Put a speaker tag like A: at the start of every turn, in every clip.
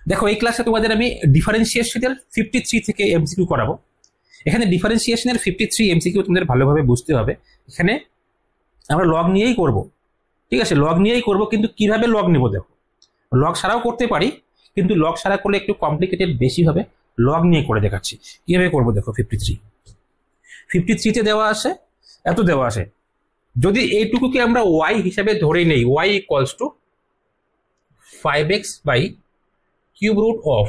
A: দেখো এই ক্লাসে তোমাদের আমি ডিফারেন্সিয়েশনের 53 থেকে এমসিকিউ করাবো। এখানে ডিফারেন্সিয়েশনের 53 এমসিকিউ তোমাদের ভালোভাবে বুঝতে হবে। এখানে আমরা লগ নিয়েই করব, ঠিক আছে, লগ নিয়েই করব, কিন্তু কিভাবে লগ নেব দেখো, লগ ছাড়াও করতে পারি, কিন্তু লগ ছাড়া করলে একটু কমপ্লিকেটেড বেশি হবে, লগ নিয়ে করে দেখাচ্ছি কিভাবে করব। দেখো 53 তে দেওয়া আছে, এত দেওয়া আছে, যদি এইটুকুকে আমরা ওয়াই হিসাবে ধরে নেই, y equals to 5x by cube root of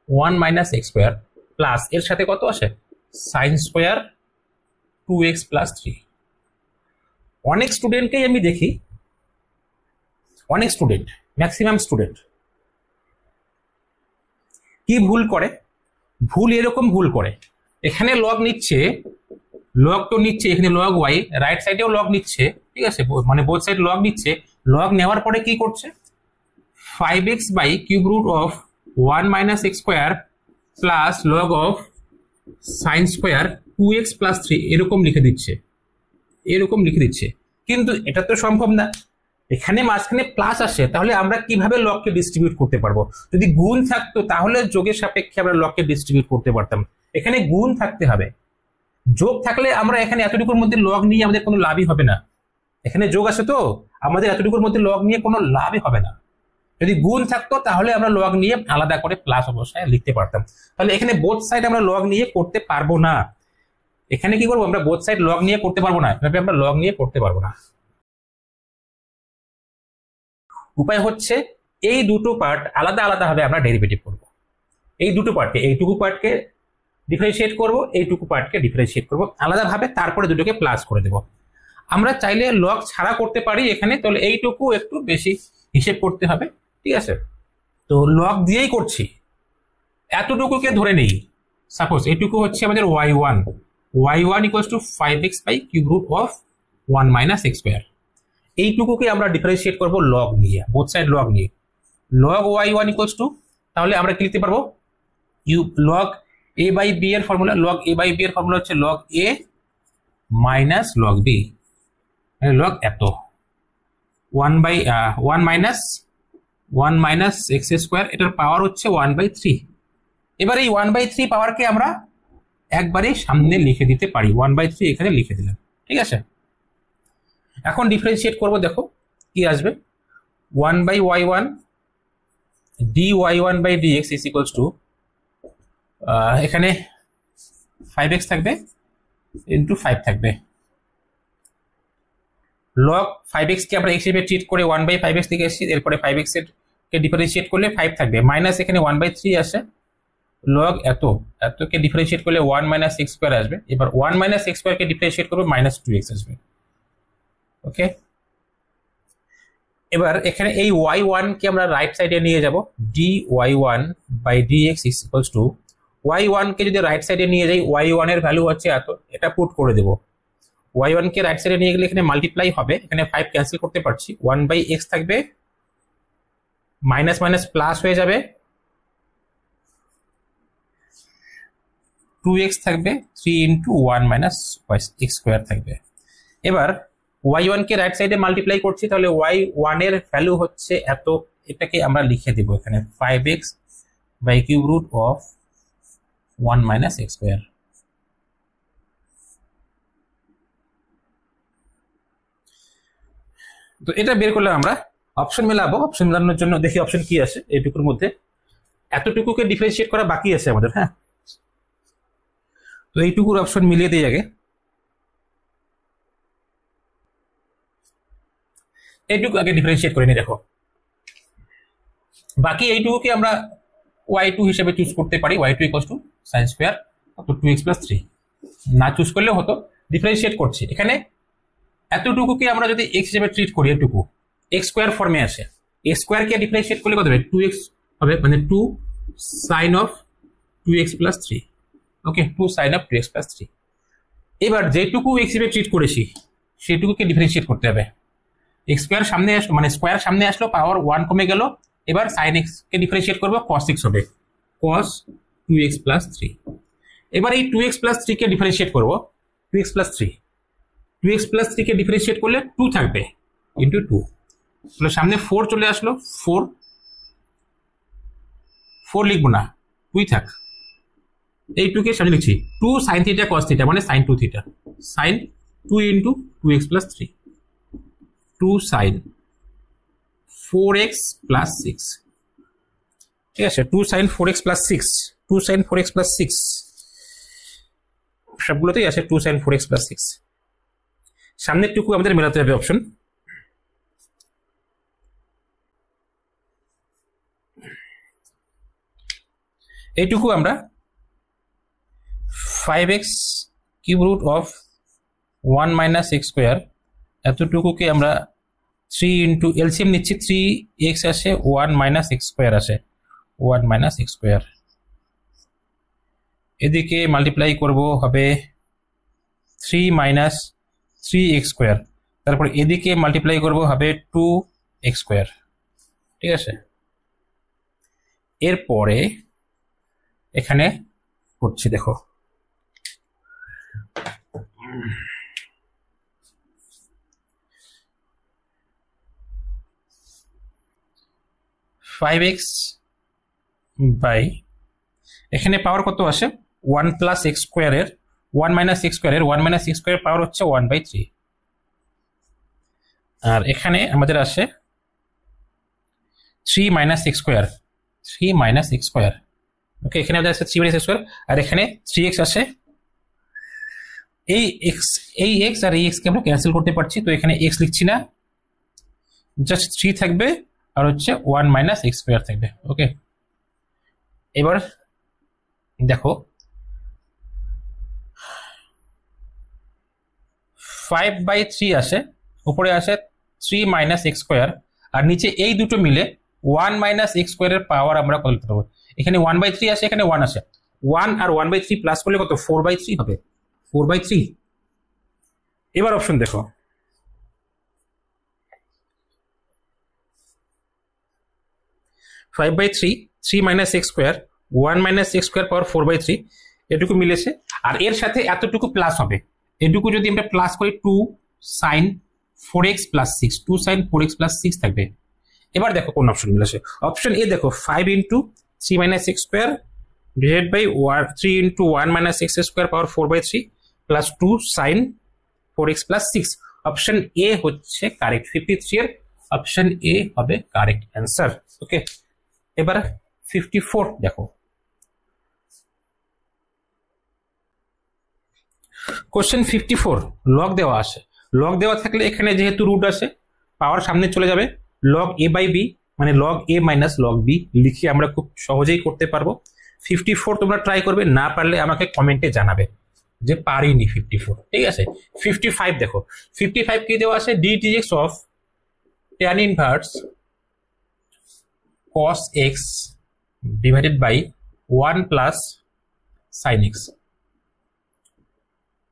A: 1 minus x square plus এর সাথে কত আসে সাইন স্কোয়ার 2x প্লাস 3। অনেক স্টুডেন্টকেই আমি দেখি, অনেক স্টুডেন্ট, ম্যাক্সিমাম স্টুডেন্ট কি ভুল করে, এরকম ভুল করে, এখানে লগ নিচ্ছে, লগ তো নিচ্ছে, এখানে লগ ওয়াই, রাইট সাইডেও লগ নিচ্ছে, ঠিক আছে, মানে বোথ সাইড লগ নিচ্ছে, লগ নেওয়ার পরে কি করছে 5x by cube root of 1 minus x square plus log of sine square 2x plus 3 এরকম লিখে দিচ্ছে, এরকম লিখে দিচ্ছে। কিন্তু এটা তো সম্ভব না, এখানে মাঝখানে প্লাস আসে, তাহলে আমরা কিভাবে লগকে ডিস্ট্রিবিউট করতে পারবো? যদি গুণ থাকতো তাহলে যোগের সাপেক্ষে আমরা লগকে ডিস্ট্রিবিউট করতে পারতাম, এখানে গুণ থাকতে হবে। যোগ থাকলে আমরা এখানে এতটুকুর মধ্যে লগ নিয়ে আমাদের কোনো লাভই হবে না, এখানে যোগ আছে তো আমাদের এতটুকুর মধ্যে লগ নিয়ে কোনো লাভই হবে না। যদি গুণ থাকতো তাহলে আমরা লগ নিয়ে আলাদা করে প্লাস অবস্থায় লিখতে পারতাম, তাহলে এখানে বোথ সাইড আমরা লগ নিয়ে করতে পারবো না। এখানে কি করবো আমরা বোথ সাইড লগ নিয়ে করতে পারবো না, এভাবে আমরা লগ নিয়ে করতে পারবো না। উপায় হচ্ছে এই দুটো পার্ট আলাদা আলাদা ভাবে আমরা ডেরিভেটিভ করব। এই দুটো পার্টকে, এইটুকু পার্টকে ডিফারেন্সিয়েট করব, এইটুকু পার্টকে ডিফারেন্সিয়েট করব আলাদাভাবে, তারপরে দুটোকে প্লাস করে দেব। আমরা চাইলে লগ ছাড়া করতে পারি এখানে, তাহলে এইটুকু একটু বেশি হিসেব করতে হবে, ঠিক আছে। তো লগ দিয়েই করছি, এতটুকুকে ধরে নেই, সাপোজ এইটুকু হচ্ছে আমাদের y1 equals to 5x by cube root of 1 minus x square. এইটুকুকে আমরা ডিফারেন্সিয়েট করব লগ নিয়ে, বোথ সাইড লগ নিয়ে, লগ y1 ইকুয়ালস টু, তাহলে আমরা কি লিখতে পারবো লগ a বাই b এর formula, log a by b এর ফর্মুলা হচ্ছে log a minus log b, log এত 1 মাইনাস এক্স স্কোয়ার, এটার পাওয়ার হচ্ছে 1/3। এবার এই 1/3 পাওয়ারকে আমরা একবারে সামনে লিখে দিতে পারি, 1/3 এখানে লিখে দিলাম, ঠিক আছে। এখন ডিফারেন্সিয়েট করব, দেখো কি আসবে 1/y1 dy1 by dx is equals to, এখানে 5x থাকবে ইন্টু 5 থাকবে, লগ 5x কে আমরা x হিসেবে ট্রিট করে 1/5x থেকে এসেছি, এরপরে 5x কে ডিফারেন্সিয়েট করলে 5 থাকবে, মাইনাস এখানে 1/3 আসে, লগ এতকে ডিফারেন্সিয়েট করলে 1 মাইনাস এক্স স্কোয়ার আসবে, এবার 1 মাইনাস এক্স স্কোয়ার কে ডিফারেন্সিয়েট করবে মাইনাস 2x আসবে, ওকে। এবার এখানে এই y1 কে আমরা রাইট সাইডে নিয়ে যাব, dy1 by dx is equals to, y1 কে যদি রাইট সাইডে নিয়ে যাই, y1 এর ভ্যালু হচ্ছে এত, এটা পুট করে দেব, y1 কে রাইট সাইডে নিয়ে গেলে এখানে মাল্টিপ্লাই হবে, এখানে 5 ক্যান্সেল করতে পারছি, 1/x থাকবে, মাইনাস মাইনাস প্লাস হয়ে যাবে, 2x থাকবে, 3 ইন্টু 1 মাইনাস এক্স স্কোয়ার থাকবে। এবার y1 কে রাইট সাইডে মাল্টিপ্লাই করছি, তাহলে y1 এর ভ্যালু হচ্ছে এত, এটাকে আমরা লিখে দেব এখানে 5x by cube root of 1 minus x square. তো এটা বের করলে আমরা অপশন মেলাবো, অপশন মেলানোর জন্য দেখি অপশন কি আসে। এইটুকুর মধ্যে এতটুকুকে ডিফারেন্সিয়েট করা বাকি আছে আমাদের, হ্যাঁ, তো এইটুকুর অপশন মিলিয়ে দিই আগে। এইটুকু আগে ডিফারেন্সিয়েট করে নি, দেখো বাকি এইটুকুকে আমরা y2 হিসেবে চুজ করতে পারি, y2 equals to sin square তো 2x প্লাস 3, না চুজ করলেও হতো, ডিফারেন্সিয়েট করছি। এখানে এতটুকুকে আমরা যদি x হিসেবে ট্রিট করি, এটুকু x স্কয়ার ফর্মে আসে, x স্কয়ার কে ডিফারেন্সিয়েট করলে কত হবে 2x হবে, মানে 2 sin of 2x plus 3, okay, 2 sin of 2x plus 3। এবার যেটুকু x হিসেবে ট্রিট করেছি সেটুকুকে ডিফারেন্সিয়েট করতে হবে, x স্কয়ার সামনে আসলো, মানে স্কয়ার সামনে আসলো, পাওয়ার 1 কমে গেল, এবার sin x কে ডিফারেন্সিয়েট করব, cos x হবে, cos 2x প্লাস 3। এবার এই 2x প্লাস 3 কে ডিফারেন্সিয়েট করব, 2x প্লাস 3 কে ডিফারেন্সিয়েট করলে 2 থাকবে ইন্টু 2, তাহলে সামনে 4 চলে আসলো, 4 4 লিখবো না, 2 থাক। এই 2 কে সামনে লিখছি 2 sin থিটা cos থিটা মানে sin 2 theta, sin 2 into 2x plus 3, 2 sin 4x plus 6, ঠিক আছে, 2 sin 4x plus 6, 2 sin 4x plus 6 সবগুলোতেই আছে 2 sin 4x plus 6। সামনের টুকু আমাদের মেলাতে হবে অপশন। এইটুকু আমরা 5x cube root of 1 minus x square, এতটুকুকে আমরা 3 ইন্টু এলসিএম নিচ্ছি, 3x আসে 1 মাইনাস এক্স স্কোয়ার আসে 1 মাইনাস এক্স স্কোয়ার, এদিকে মাল্টিপ্লাই করব হবে 3 মাইনাস 3x স্কোয়ার, তারপর এদিকে মাল্টিপ্লাই করব হবে 2x স্কোয়ার, ঠিক আছে। এরপরে এখানে করছি দেখো, ফাইভ এক্স বাই এখানে পাওয়ার কত আসে 1 প্লাস এক্স স্কোয়ারের 1 মাইনাস এক্স স্কোয়ারের 1 মাইনাস এক্স স্কোয়ার পাওয়ার হচ্ছে 1/3, আর এখানে আমাদের আসে 3 minus x square, 3 minus x square, okay, এখানে আমাদের আছে 3 মাইনাস এক্স স্কোয়ার, আর এখানে 3x আসে। এই x আর এই x কে আমরা ক্যান্সেল করতে পারছি, তো এখানে x লিখছি না, জাস্ট 3 থাকবে আর হচ্ছে 1 মাইনাস এক্স স্কোয়ার থাকবে, ওকে। এবার দেখো 5/3 আসে, উপরে আসে 3 মাইনাস এক্স স্কোয়ার, আর নিচে এই দুটো মিলে 1 মাইনাস এক্স স্কোয়ারের পাওয়ার আমরা কত লিখতে পারবো, এখানে 1/3 আসে, এখানে 1 আসে, 1 আর 1/3 প্লাস করলে কত 4/3 হবে, 4/3। এবার অপশন দেখো, five by three, 3 minus x square, 1 minus x square power 4/3, এটুকু মিলেছে, আর এর সাথে এতটুকু প্লাস হবে, এটুকু যদি আমরা প্লাস করি 2 sin 4x plus 6, 2 sin 4x plus 6 থাকবে। এবার দেখো কোন অপশন মিলেছে, অপশন এ দেখো 5 into 3 minus x square divided by 3 into 1 minus x square power 4/3 plus 2 sin 4x plus 6, option A হচ্ছে কারেক্ট, 53 এর অপশন এ হবে কারেক্ট অ্যান্সার, ওকে। এবার 54 দেখো, কোশ্চেন 54 লগ দেওয়া আছে, লগ দেওয়া থাকলে এখানে যেহেতু রুট আছে পাওয়ার সামনে চলে যাবে, লগ এ বাই বি মানে লগ এ মাইনাস লগ বি লিখে আমরা খুব সহজেই করতে পারবো। 54 তোমরা ট্রাই করবে, না পারলে আমাকে কমেন্টে জানাবে যে পারিনি 54, ঠিক আছে। 55 দেখো, 55 কি দেওয়া আছে, dtx of tan inverse cos x divided by 1 plus sin x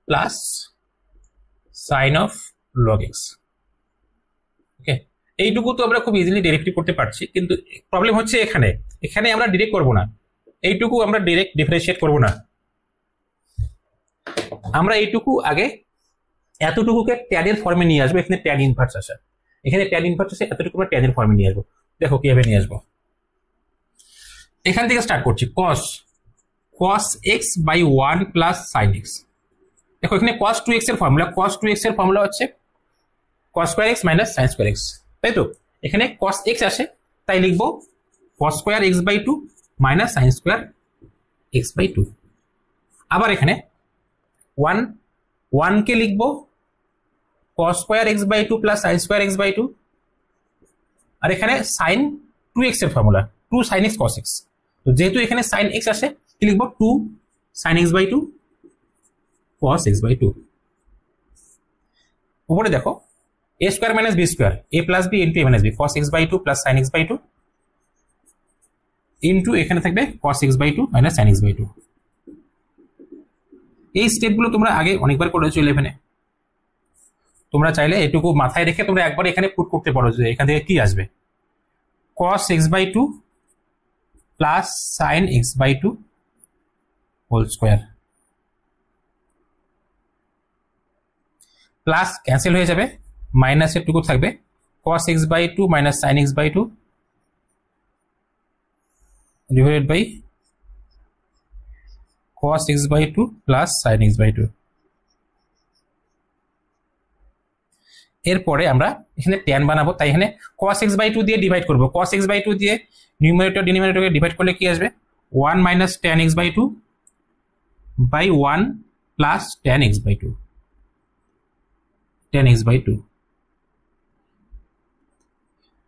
A: plus sine of log x, okay. এইটুকু তো আমরা খুব ইজিলি ডিরেক্টলি করতে পারছি, কিন্তু প্রবলেম হচ্ছে এখানে, এখানে আমরা ডিরেক্ট করব না, এইটুকু আমরা ডিরেক্ট ডিফারেন্সিয়েট করব না, আমরা এইটুকু আগে এতটুকুকে ট্যান এর ফর্মে নিয়ে আসবো, এখানে ট্যান ইনভার্স আসে, এখানে ট্যান ইনভার্স আসে, এতটুকু আমরা ট্যান এর ফর্মে নিয়ে আসবো। দেখো কিভাবে নিয়ে আসবো, এখান থেকে স্টার্ট করছি, cos x by 1 plus sin x, দেখো এখানে cos 2x এর ফর্মুলা, cos 2x এর ফর্মুলা হচ্ছে cos square x minus sin square x, তাই তো, এখানে cos x আসে তাই লিখবো cos square x by 2 minus sin square x by 2, আবার এখানে 1 কে লিখবো cos square x by 2 plus sin square x by 2, আর এখানে sin 2x এর formula 2 sin x cos x, তো যেহেতু এখানে sin x আসে কি লিখবো 2 sin x by 2 cos x by 2, উপরে দেখো a square minus b square, a plus b into a minus b, cos x by 2 plus sin x by 2 into এখানে থাকবে cos x by 2 minus sin x by 2। এই স্টেপগুলো তোমরা আগে অনেকবার করেছো 11-এ, তোমরা চাইলে এটুকু মাথায় রেখে তোমরা একবার এখানে পুট করতে পারো যে এখান থেকে কি আসবে, cos x by 2 plus sin x by 2 whole square, plus cancel হয়ে যাবে, মাইনাসের টুকু থাকবে cos x by 2 minus sin x by 2 divided by cos x/2 plus sin x/2। এরপরে আমরা এখানে tan বানাবো, তাই এখানে cos x/2 দিয়ে ডিভাইড করব। cos x/2 দিয়ে নিউমারেটর ডিনোমিনেটরকে ডিভাইড করলে কি আসবে? 1 minus tan x/2 by 1 plus tan x/2।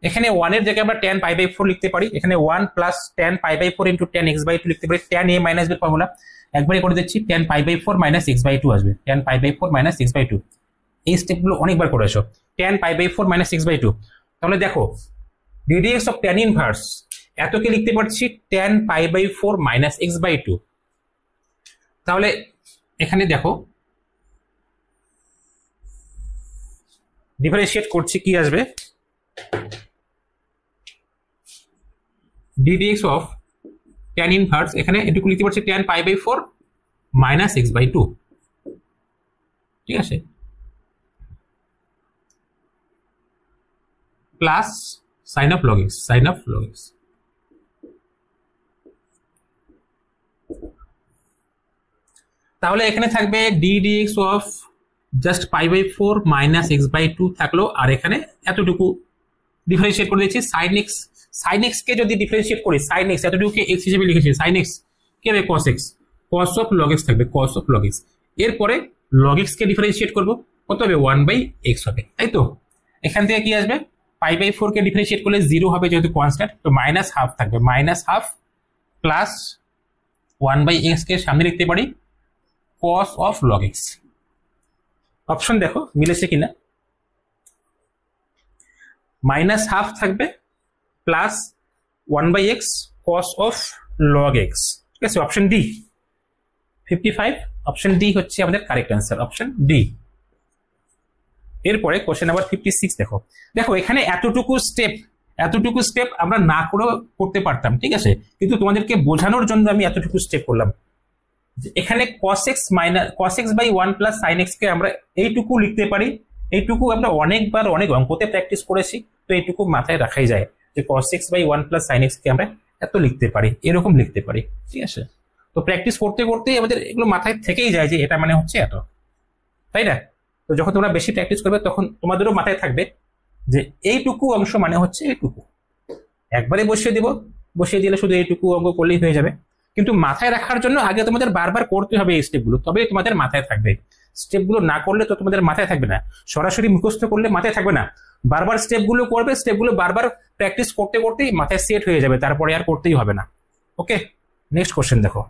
A: এখানে 1 এর জায়গায় আমরা tan π/4 লিখতে পারি। এখানে 1 plus tan π/4 into tan x/2 লিখতে পারি। tan a minus b formula একবারে করে দিচ্ছি, tan π/4 মাইনাস x/2 আসবে। tan π/4 মাইনাস x/2, এই স্টেপগুলো অনেকবার করেছো। tan π/4 মাইনাস x/2, তাহলে দেখো ddx অফ tan ইনভার্স এতকে লিখতে পারছি tan π/4 মাইনাস x/2। তাহলে এখানে দেখো ডিফারেন্সিয়েট করছি, কি আসবে? ddx অফ tan ইনভার্স এখানে এটুকু লিখতে পারছি tan π/4 মাইনাস x/2, ঠিক আছে, plus sin of log x। তাহলে এখানে থাকবে ddx of just π/4 minus x/2 থাকলো, আর এখানে এতটুকু ডিফারেন্সিয়েট করে দিয়েছি sin x কে যদি ডিফারেন্সিয়েট করি, sin x এতটুকুকে x হিসেবে লিখেছি, sin x কি হবে? cos x, cos of log x থাকবে, cos of log x। এরপরে log x কে ডিফারেন্সিয়েট করব, কত হবে? 1/x হবে, তাই তো? এখান থেকে কি আসবে? π/4 কে ডিফারেন্সিয়েট করলে 0 হবে যেহেতু কনস্ট্যান্ট, তো মাইনাস হাফ থাকবে, মাইনাস হাফ প্লাস 1/x কে সামনে লিখতে পারি cos of log x। Option দেখো মিলেছে কিনা। মাইনাস হাফ থাকবে plus 1/x cos of log x, ঠিক আছে, অপশন ডি 55। অপশন ডি হচ্ছে আমাদের কারেক্ট অ্যান্সার, অপশন ডি। এরপরে কোশ্চেন নাম্বার 56 দেখো। দেখো এখানে এতটুকু স্টেপ আমরা না করেও করতে পারতাম, ঠিক আছে, কিন্তু তোমাদেরকে বোঝানোর জন্য আমি এতটুকু স্টেপ করলাম। এখানে cos x by 1 plus sin x কে আমরা এইটুকু লিখতে পারি। এইটুকু আমরা অনেকবার অনেক অঙ্কতে প্র্যাকটিস করেছি, তো এইটুকু মাথায় রাখাই যায় যে cos x by 1 plus sin x কে আমরা এত লিখতে পারি, এরকম লিখতে পারি, ঠিক আছে। তো প্র্যাকটিস করতে করতেই আমাদের এগুলো মাথায় থেকেই যায় যে এটা মানে হচ্ছে এত, তাই না? তো যখন তোমরা বেশি প্র্যাকটিস করবে তখন তোমাদেরও মাথায় থাকবে যে এইটুকু অংশ মানে হচ্ছে এইটুকু। একবারে বসিয়ে দিলে শুধু এইটুকু অঙ্ক করলেই হয়ে যাবে, কিন্তু মাথায় রাখার জন্য আগে তোমাদের বারবার করতে হবে এই স্টেপগুলো, তবেই তোমাদের মাথায় থাকবে। স্টেপগুলো না করলে তো তোমাদের মাথায় থাকবে না, সরাসরি মুখস্থ করলে মাথায় থাকবে না। বারবার স্টেপগুলো করবে, স্টেপগুলো বারবার প্র্যাকটিস করতে করতেই মাথায় সেট হয়ে যাবে, তারপরে আর করতেই হবে না। ওকে, নেক্সট কোশ্চেন দেখো।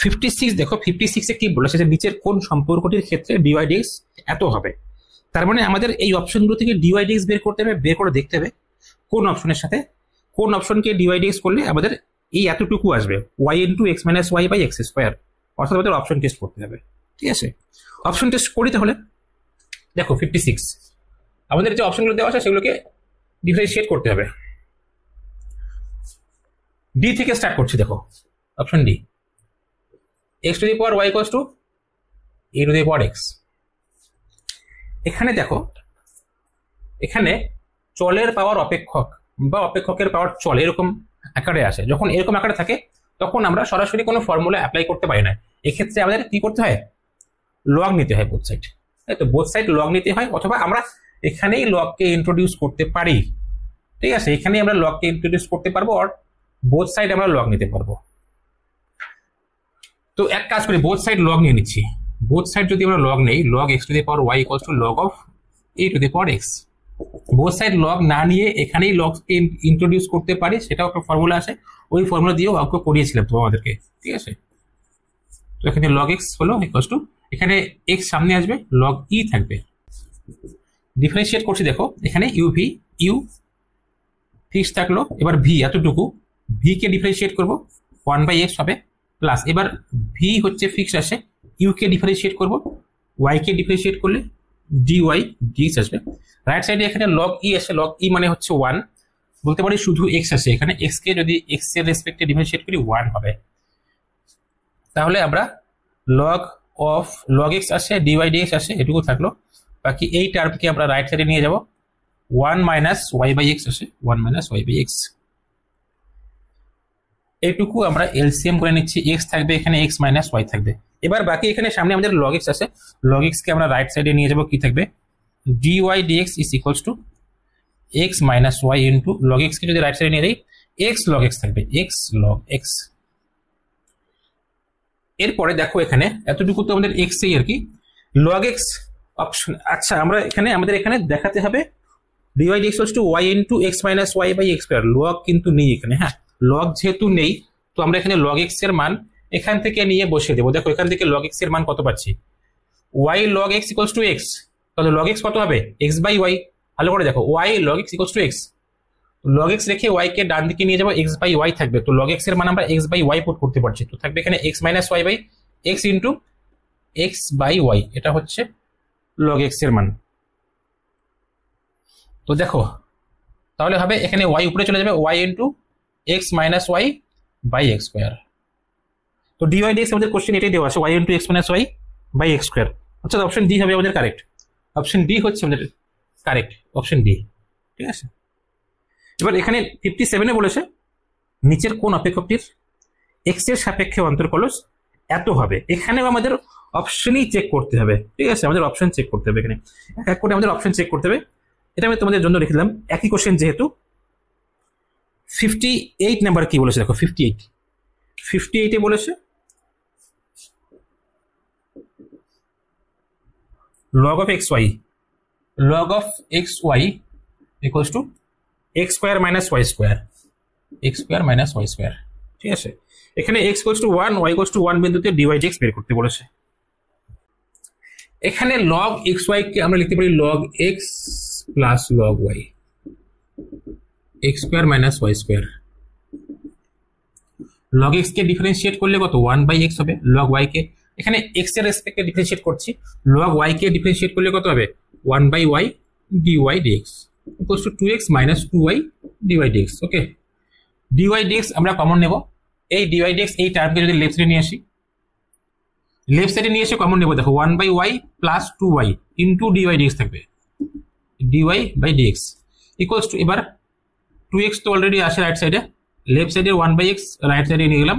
A: 56 দেখো, 56 এ কি বলেছে যে নিচের কোন সম্পর্কটির ক্ষেত্রে dy/dx এত হবে। তার মানে আমাদের এই অপশনগুলো থেকে dy/dx বের করতে হবে, বের করে দেখতে হবে কোন অপশনের সাথে কোন অপশনকে dy/dx করলে আমাদের এই এতটুকু আসবে, y into x minus y by x square. অর্থাৎ আমাদের অপশন টেস্ট করতে হবে, ঠিক আছে। অপশন টেস্ট করি তাহলে। দেখো 56 আমাদের যে অপশনগুলো দেওয়া আছে সেগুলোকে ডিফারেন্সিয়েট করতে হবে। ডি থেকে স্টার্ট করছি, দেখো option D, x to the power y equals to a to the power x। এখানে দেখো, এখানে চলের পাওয়ার অপেক্ষক বা অপেক্ষকের পাওয়ার চল এরকম আকারে আসে। যখন এরকম আকারে থাকে তখন আমরা সরাসরি কোনো ফর্মুলা অ্যাপ্লাই করতে পারি না। এক্ষেত্রে আমাদের কি করতে হয়? লগ নিতে হয় বোথ সাইড, তাই তো? বোথ সাইড লগ নিতে হয়, অথবা আমরা এখানেই লগকে ইন্ট্রোডিউস করতে পারি, ঠিক আছে। এখানেই আমরা লগকে ইন্ট্রোডিউস করতে পারবো, আর বোথ সাইড আমরা লগ নিতে পারবো। তো এক কাজ করি, বোথ সাইড লগ নিয়ে নিচ্ছি। বোথ সাইড যদি আমরা লগ নেই, log x to the power y equals to log of a to the power x। Both side log না নিয়ে এখানেই লগকে ইন্ট্রোডিউস করতে পারি, সেটাও একটা ফর্মুলা আছে, ওই ফর্মুলা দিয়েও অঙ্ক করিয়েছিলাম তোমাদেরকে, ঠিক আছে। তো এখানে লগ x হলো ইকুয়ালস টু, এখানে x সামনে আসবে, লগ e থাকবে। ডিফারেন্সিয়েট করছি, দেখো এখানে ইউ ফিক্স থাকলো, এবার ভি এতটুকু, ভি কে ডিফারেন্সিয়েট করবো 1/x হবে, প্লাস এবার ভি হচ্ছে ফিক্স আসে, ইউ কে ডিফারেন্সিয়েট করবো, ওয়াই কে ডিফারেন্সিয়েট করলে ডিওয়াই ডিএক্স আসবে। রাইট সাইডে এখানে লগ ই আসে, লগ ই মানে হচ্ছে 1, বলতে পারি শুধু এক্স আসে, এখানে এক্স কে যদি এক্স এর রেসপেক্টে ডিফারেন্সিয়েট করি 1 হবে। তাহলে আমরা লগ এক্স আসে, ডিওয়াই ডিএক্স আসে, এটুকু থাকলো। বাকি এই টার্মকে আমরা রাইট সাইডে নিয়ে যাব, 1 মাইনাস ওয়াই বাই এক্স আসে, 1 মাইনাস ওয়াই বাই এক্স। এইটুকু আমরা এলসিএম করে নিচ্ছি, এক্স থাকবে এখানে, এক্স মাইনাস ওয়াই থাকবে। এবার বাকি এখানে সামনে আমাদের লগ এক্স আছে, লগ এক্স কে আমরা রাইট সাইডে নিয়ে যাবো, কি থাকবে dy dx is equals to x minus y into log x কে যদি রাইট সাইডে নিয়ে যাই এক্স লগ এক্স থাকবে, এক্স লগ এক্স। এরপরে দেখো এখানে এতটুকু তো আমাদের এক্স এই আর কি, লগ এক্স অপশন। আচ্ছা আমরা এখানে আমাদের এখানে দেখাতে হবে dy dx equals to y into x minus y by x square. Log কিন্তু নেই এখানে, হ্যাঁ লগ যেহেতু নেই তো আমরা এখানে লগ এক্স এর মান এখান থেকে নিয়ে বসিয়ে দেবো। দেখো এখান থেকে লগ এক্স এর মান কত পাচ্ছি, y log x equals to x, তাহলে লগ এক্স কত হবে এক্স বাই ওয়াই। ভালো করে দেখো y log x equals to x, log x রেখে ওয়াই কে ডান দিকে নিয়ে যাবো, এক্স বাই ওয়াই থাকবে, তো লগ এক্স এর মান আমরা এক্স বাই ওয়াই পুট করতে পারছি, তো থাকবে এখানে x minus y by x into x by y, এটা হচ্ছে লগ এক্স এর মান। তো দেখো তাহলে হবে এখানে ওয়াই উপরে চলে যাবে, y into x minus y by x square. তো ডিওয়াই ডিএক্স আমাদের কোশ্চেন এটাই দেওয়া আছে, y into x minus y by x square. আচ্ছা অপশন ডি হবে আমাদের কারেক্ট, অপশন ডি হচ্ছে আমাদের কারেক্ট, অপশন ডি। ঠিক আছে, এবার এখানে 57-এ বলেছে নিচের কোন অপেক্ষকটির এক্স এর সাপেক্ষে অন্তর্কলজ এত হবে। এখানেও আমাদের অপশনই চেক করতে হবে। ঠিক আছে, আমাদের অপশন চেক করতে হবে, এখানে এক এক করে আমাদের অপশন চেক করতে হবে। এটা আমি তোমাদের জন্য রেখে দিলাম, একই কোশ্চেন যেহেতু। 58 নাম্বার কি বলেছে দেখো, 58-এ বলেছে log of xy, log of xy equals to x square minus y square, x square minus y square। ঠিক আছে, এখানে x equals to 1, y equals to 1 বিন্দুতে dy dx বের করতে বলেছে। এখানে log xy কে আমরা লিখতে পারি log x plus log y, x square minus y square। log x কে ডিফারেন্সিয়েট করলে কত 1 বাই x হবে, log y কে এখানে x এর রেসপেক্টে ডিফারেন্সিয়েট করছি, log y কে ডিফারেন্সিয়েট করলে কত হবে 1 by y dy dx equals to 2x minus 2y dy dx। Okay, dy dx আমরা কমন নেব, এই dy dx এই টার্মকে যদি লেফট সাইডে নিয়ে আসি, লেফট সাইডে নিয়ে এসে কমন নেব, দেখো 1 by y plus 2y into dy dx থাকবে, dy by dx equals to, এবার 2x তো অলরেডি আসে রাইট সাইডে, লেফট সাইডে 1 বাই x রাইট সাইডে নিয়ে গেলাম,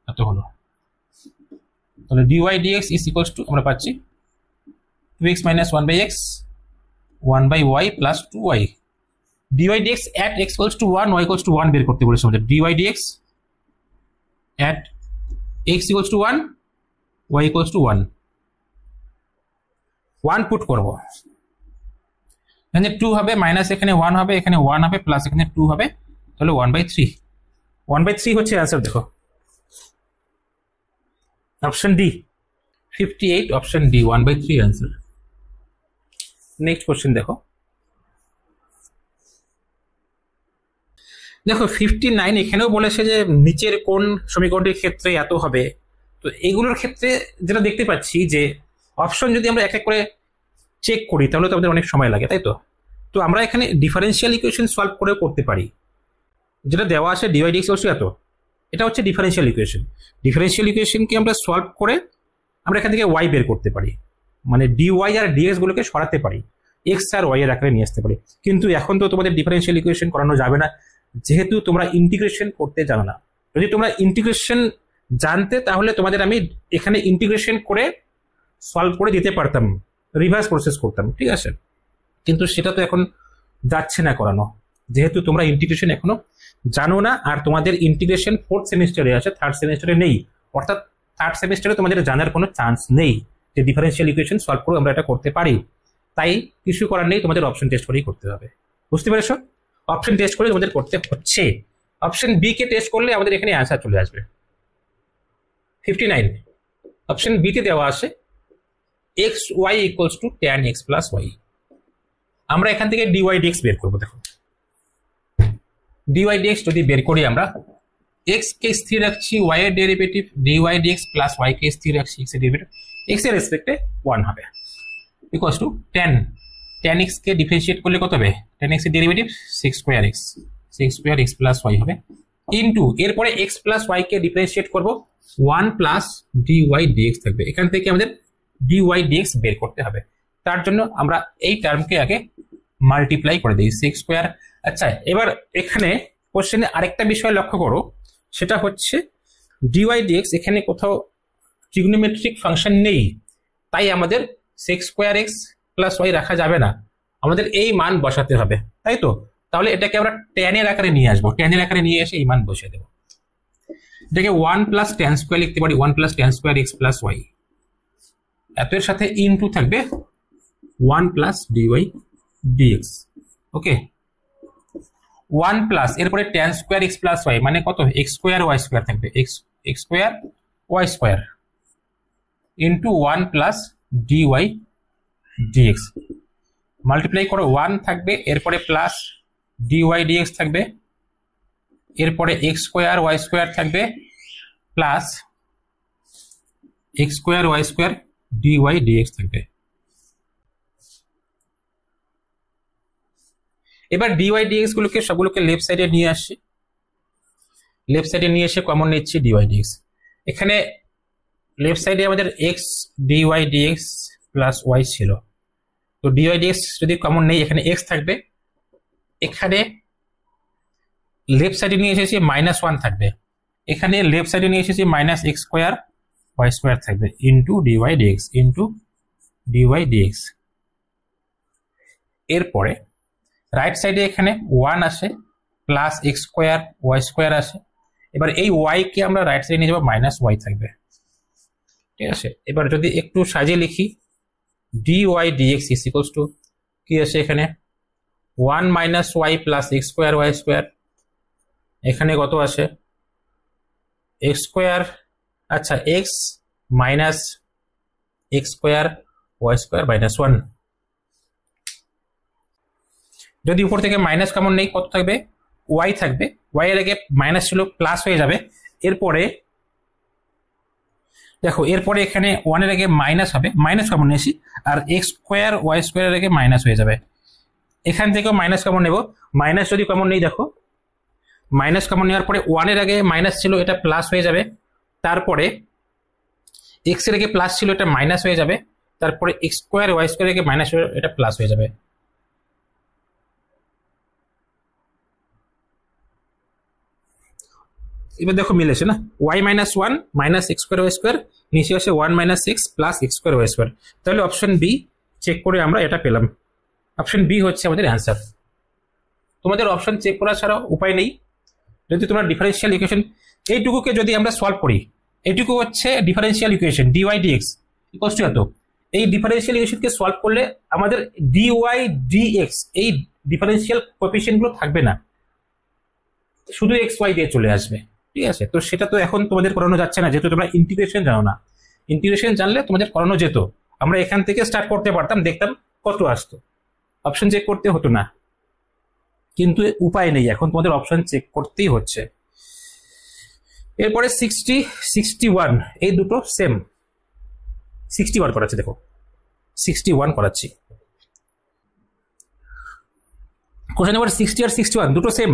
A: এত হলো। তাহলে dy dx is equals two আমরা পাচ্ছি 2x minus 1 by x 1 by y plus 2y, dy dx at x equals to 1 y equals to 1 বের করতে বলেছে আমাদের, dy dx at x equals to 1 y equals to 1 put করব, এখানে 2 হবে minus এখানে 1 হবে, এখানে 1 হবে প্লাস এখানে 2 হবে, তাহলে 1/3, 1/3 হচ্ছে অ্যান্সার। দেখো option D 58, option D 1/3 answer. Next question দেখো, দেখো 59 এখানেও বলেছে যে নিচের কোন সমীকরণটির ক্ষেত্রে এত হবে। তো এগুলোর ক্ষেত্রে যেটা দেখতে পাচ্ছি যে অপশন যদি আমরা এক এক করে চেক করি তাহলে তো আমাদের অনেক সময় লাগে, তাই তো। তো আমরা এখানে ডিফারেন্সিয়াল ইকুয়েশন সলভ করে করতে পারি, যেটা দেওয়া আছে dy dx এত, এটা হচ্ছে ডিফারেন্সিয়াল ইকুয়েশন। ডিফারেন্সিয়াল ইকুয়েশনকে আমরা সলভ করে আমরা এখান থেকে y বের করতে পারি, মানে dy আর dx গুলোকে সরাতে পারি, x আর y এর আকারে নিয়ে আসতে পারি। কিন্তু এখন তো তোমাদের ডিফারেন্সিয়াল ইকুয়েশন করানো যাবে না, যেহেতু তোমরা ইন্টিগ্রেশন করতে জানো না। যদি তোমরা ইন্টিগ্রেশন জানতে তাহলে তোমাদের আমি এখানে ইন্টিগ্রেশন করে সলভ করে দিতে পারতাম, রিভার্স প্রসেস করতাম, ঠিক আছে। কিন্তু সেটা তো এখন যাচ্ছে না করানো, যেহেতু তোমরা ইন্টিগ্রেশন এখনো জানো না, আর তোমাদের ইন্টিগ্রেশন 4th সেমিস্টারে আছে, 3rd সেমিস্টারে নেই, অর্থাৎ 3rd সেমিস্টারে তোমাদের জানার কোনো চান্স নেই যে ডিফারেন্সিয়াল ইকুয়েশন সলভ করে আমরা এটা করতে পারি। তাই কিছু করার নেই, তোমাদের অপশন টেস্ট করেই করতে হবে, বুঝতে পেরেছো। অপশন টেস্ট করে তোমাদের করতে হচ্ছে। অপশন বি কে টেস্ট করলে আমাদের এখানে অ্যান্সার চলে আসবে। 59 অপশন বি তে দেওয়া আছে x y equals to tan x plus y. আমরা এখান থেকে dy dx বের করবো। দেখো dy dx যদি বের করি আমরা x কে স্থির রাখছি, y এর derivative dy dx plus y কে স্থির রাখছি, x এর ডেরিভেটিভ x এর রেসপেক্টে 1 হবে, equals to tan x K differentiate করলে কত হবে, tan x এর derivative 6 square x plus y হবে, ইনটু এরপরে x প্লাস y কে ডিফারেন্সিয়েট করব 1 প্লাস dy dx থাকবে। এখান থেকে আমাদের dy dx বের করতে হবে, তার জন্য আমরা এই টার্মকে আগে মাল্টিপ্লাই করে দিই 6 স্কোয়ার। আচ্ছা, এবার এখানে কোশ্চেনে আরেকটা বিষয় লক্ষ্য করো, সেটা হচ্ছে ডিওয়াই ডিএক্স এখানে কোথাও ট্রিগনোমেট্রিক ফাংশন নেই, তাই আমাদের sec square x plus y রাখা যাবে না, আমাদের এই মান বসাতে হবে, তাই তো? তাহলে এটাকে আমরা ট্যানের আকারে নিয়ে আসবো, ট্যানের আকারে নিয়ে এসে এই মান বসিয়ে দেবো। এটাকে 1 প্লাস ট্যান স্কোয়ার লিখতে পারি, 1 plus tan square x plus y, এত এর সাথে ইনটু থাকবে 1 plus dy dx. Okay, 1 plus এরপরে tan square x plus y মানে কত, এক্স স্কোয়ার ওয়াই স্কোয়ার থাকবে, x square y square into 1 plus dy dx, multiply করো 1 থাকবে, এরপরে প্লাস ডিওয়াই ডিএক্স থাকবে, এরপরে এক্স স্কোয়ার ওয়াই স্কোয়ার থাকবে plus x square y square dy dx থাকবে। এবার ডিওয়াই ডিএক্স গুলোকে সবগুলোকে লেফট সাইডে নিয়ে আসছি, লেফট সাইডে নিয়ে এসে কমন নিচ্ছি ডিওয়াই ডিএক্স। এখানে লেফট সাইডে আমাদের x dy dx plus y ছিল, তো ডিওয়াই ডিএক্স যদি কমন নেই এখানে এক্স থাকবে, এখানে লেফট সাইডে নিয়ে এসেছি -1 থাকবে, এখানে লেফট সাইডে নিয়ে এসেছি minus x square y square থাকবে into dy dx into dy dx. এরপরে রাইট সাইডে এখানে 1 আসে plus x square y square আসে, এবার এই ওয়াই কে আমরা রাইট সাইডে নিয়ে যাবো, মাইনাস ওয়াই থাকবে, ঠিক আছে? এবার যদি একটু সাজিয়ে লিখি, dy dx is equals to কি আছে এখানে 1 minus y plus x square y square, এখানে কত আসে এক্স স্কোয়ার, আচ্ছা x minus x square y square minus 1, যদি উপর থেকে মাইনাস কমন নেই কত থাকবে, ওয়াই থাকবে, ওয়াই এর আগে মাইনাস ছিল প্লাস হয়ে যাবে, এরপরে দেখো এরপরে এখানে 1 এর আগে মাইনাস হবে, মাইনাস কমন নিয়েছি, আর এক্স স্কোয়ার ওয়াই স্কোয়ার এর আগে মাইনাস হয়ে যাবে, এখান থেকেও মাইনাস কমন নেব, মাইনাস যদি কমন নেই দেখো মাইনাস কমন নেওয়ার পরে 1 এর আগে মাইনাস ছিল এটা প্লাস হয়ে যাবে, তারপরে এক্স এর আগে প্লাস ছিল এটা মাইনাস হয়ে যাবে, তারপরে এক্স স্কোয়ার ওয়াই স্কোয়ার এর আগে মাইনাস হয়ে এটা প্লাস হয়ে যাবে। এবার দেখো মিলেছে না, y minus 1 minus x square y square, নিচে আসে 1 minus x plus x square y square, তাহলে অপশন বি চেক করে আমরা এটা পেলাম, অপশন বি হচ্ছে আমাদের অ্যান্সার। তোমাদের অপশন চেক করা ছাড়া উপায় নেই, যদি তোমরা ডিফারেন্সিয়াল ইকুয়েশন এইটুকুকে যদি আমরা সলভ করি, এইটুকু হচ্ছে differential equation dy dx equals to এত, এই ডিফারেন্সিয়াল ইকুয়েশনকে সলভ করলে আমাদের ডিওয়াই ডিএক্স এই ডিফারেন্সিয়াল কোএফিসিয়েন্ট গুলো থাকবে না, শুধু এক্স ওয়াই দিয়ে চলে আসবে, ঠিক আছে? তো সেটা তো এখন তোমাদের করানো যাচ্ছে না, যেহেতু তোমরা ইন্টিগ্রেশন জানো না, ইন্টিগ্রেশন জানলে তোমাদের করানো যেত, আমরা এখান থেকে স্টার্ট করতে পারতাম, দেখতাম কত আসতো, অপশন চেক করতে হতো না, কিন্তু উপায় নেই, এখন তোমাদের অপশন চেক করতেই হচ্ছে। এরপরে 60 61 এই দুটো সেম, 61 করাচ্ছি, দেখো 61 করাচ্ছি, কোশ্চেন নাম্বার 60 আর 61 দুটো সেম,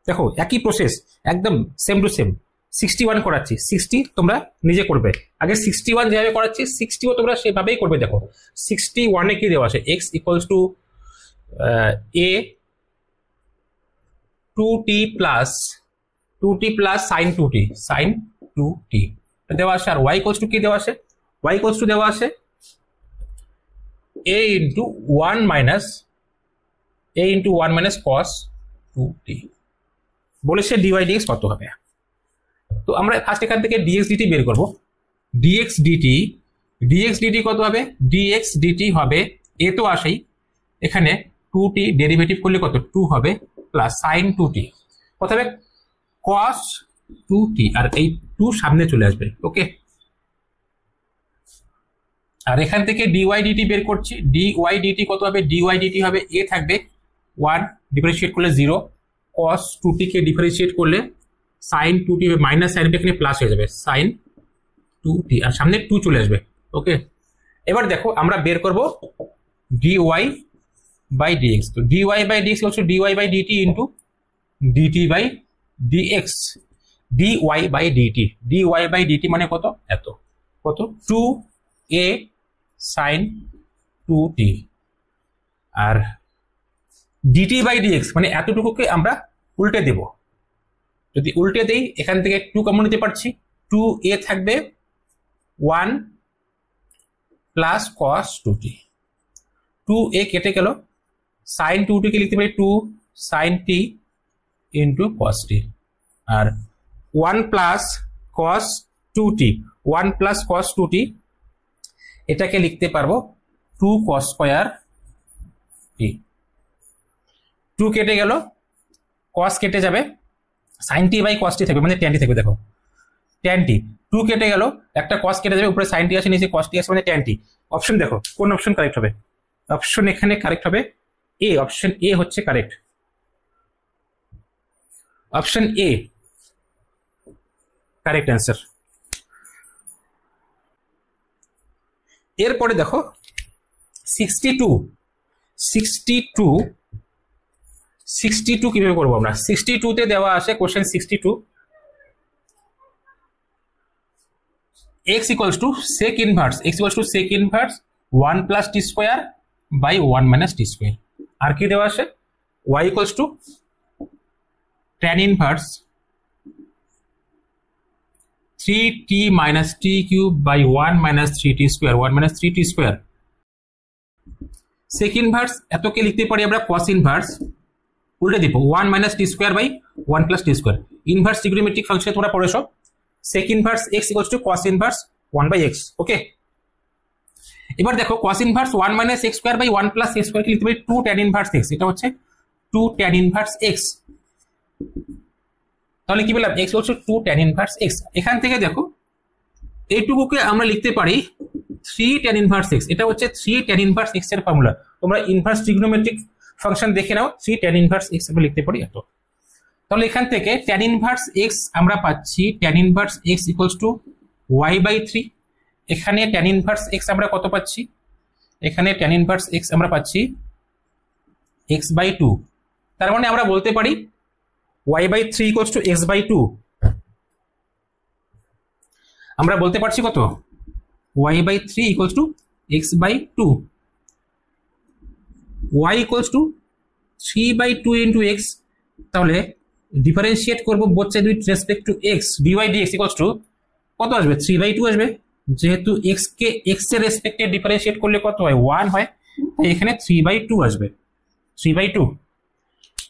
A: দেখো একই প্রসেস, একদম সেম টু সেম। 61 করাচ্ছি, 60 তোমরা নিজে করবে, আগে 61 যেভাবে করাচ্ছি 60ও তোমরা সেভাবেই করবে। দেখো 61 এ কি দেওয়া আছে, x equals to a 2t plus sin 2t দেওয়া আছে, আর y ইকুয়ালস টু কি দেওয়া আছে, y ইকুয়ালস টু দেওয়া আছে a into 1 minus cos 2t, বলেছে dy dx কত হবে। তো আমরা ফার্স্ট এখান থেকে dx dt বের করব, dx dt কত হবে, dx dt হবে a তো আসেই, এখানে 2t ডেরিভেটিভ করলে কত 2 হবে প্লাস sin 2t কত হবে cos 2t, আর এই 2 সামনে চলে আসবে, ওকে। আর এখান থেকে dy dt বের করছি, dy dt কত হবে, dy dt হবে a থাকবে 1 ডিফারেন্সিয়েট করলে 0, cos 2t কে ডিফারেন্সিয়েট করলে sin 2t হবে মাইনাস, সাইন এখানে প্লাস হয়ে যাবে sin 2t, আর সামনে 2 চলে আসবে, ওকে। এবার দেখো আমরা বের করব dy বাই dx, তো dy বাই dx হচ্ছে dy by dt into dt by dx, dy by dt মানে কত, এত কত 2a sin 2t, আর ডিটি বাই ডিএক্স মানে এতটুকুকে আমরা উল্টে দেব। যদি উল্টে দেই এখান থেকে 2 কমন নিতে পারছি, 2a থাকবে 1 প্লাস কস 2t, 2a কেটে গেল, সাইন 2t কে লিখতে পারি 2 sine t into cos t, আর 1 plus cos 2t, 1 plus cos 2t এটাকে লিখতে পারবো 2 কস স্কয়ার t। 2 কেটে গেল, কস কেটে যাবে, সাইন টি বাই কস টি থাকবে মানে ট্যান টি থাকবে। দেখো ট্যান টি, 2 কেটে গেল, একটা কস কেটে যাবে, উপরে সাইন টি আসে, নিচে কস টি আসে মানে ট্যান টি। অপশন দেখো কোন অপশন কারেক্ট হবে। অপশন এখানে কারেক্ট হবে এ, অপশন এ হচ্ছে correct, option A correct answer. এরপরে দেখো 62 কিভাবে করবো আমরা। 62 তে দেওয়া আছে question 62 x equals to sec inverse, x equals to sec inverse 1 plus t square by 1 minus t square, আর কি দেওয়া আছে y equals to tan inverse 3t minus t cube by 1 minus 3t square, 1 minus 3t square। sec inverse এতকে লিখতে পারি আমরা cos inverse, উল্টে দিব 1 minus t square by 1 plus t square। Inverse trigonometric function তোমরা পড়েছো, sec inverse x equals to cos inverse 1 by x। ওকে, এবার দেখো cos inverse 1 minus x square by 1 plus x square কে লিখতে পারি 2 tan inverse x, এটা হচ্ছে 2 tan inverse x। তাহলে কি বললাম x equals to 2 tan inverse x। এখান থেকে দেখো এইটুকুকে আমরা লিখতে পারি 3 tan inverse x, এটা হচ্ছে 3 tan inverse x এর ফর্মুলা। তোমরা ইনভার্স ট্রিগোনোমেট্রিক ফাংশন দেখে নাও, 3 tan inverse x আমরা লিখতে পারি এত। তাহলে এখান থেকে tan inverse x আমরা পাচ্ছি tan inverse x equals to y by 3। এখানে tan inverse x আমরা কত পাচ্ছি, এখানে tan inverse x আমরা পাচ্ছি x by 2। তার মানে আমরা বলতে পারি y by 3 equals to x by 2। আমরা বলতে পারছি কত, y by 3 equals to x by 2, y equals to 3 by 2 into x। তাহলে ডিফারেন্সিয়েট করব both side with respect to x, dy dx equals to কত আসবে 3 by 2 আসবে, যেহেতু x কে x এর রেসপেক্টে ডিফারেন্সিয়েট করলে কত হয় 1 হয়, তাই এখানে 3 by 2 আসবে, 3 by 2।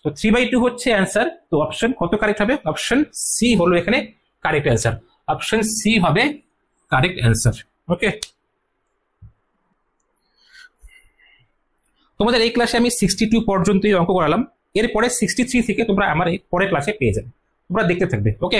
A: তো 3 by 2 হচ্ছে অ্যান্সার। তো অপশন কত কারেক্ট হবে, অপশন সি হলো এখানে কারেক্ট অ্যান্সার, অপশন সি হবে কারেক্ট অ্যান্সার। ওকে, তোমাদের এই ক্লাসে আমি 62 পর্যন্তই অঙ্ক করালাম, এরপরে 63 থেকে তোমরা আমার পরের ক্লাসে পেয়ে যাবে, তোমরা দেখতে থাকবে। ওকে।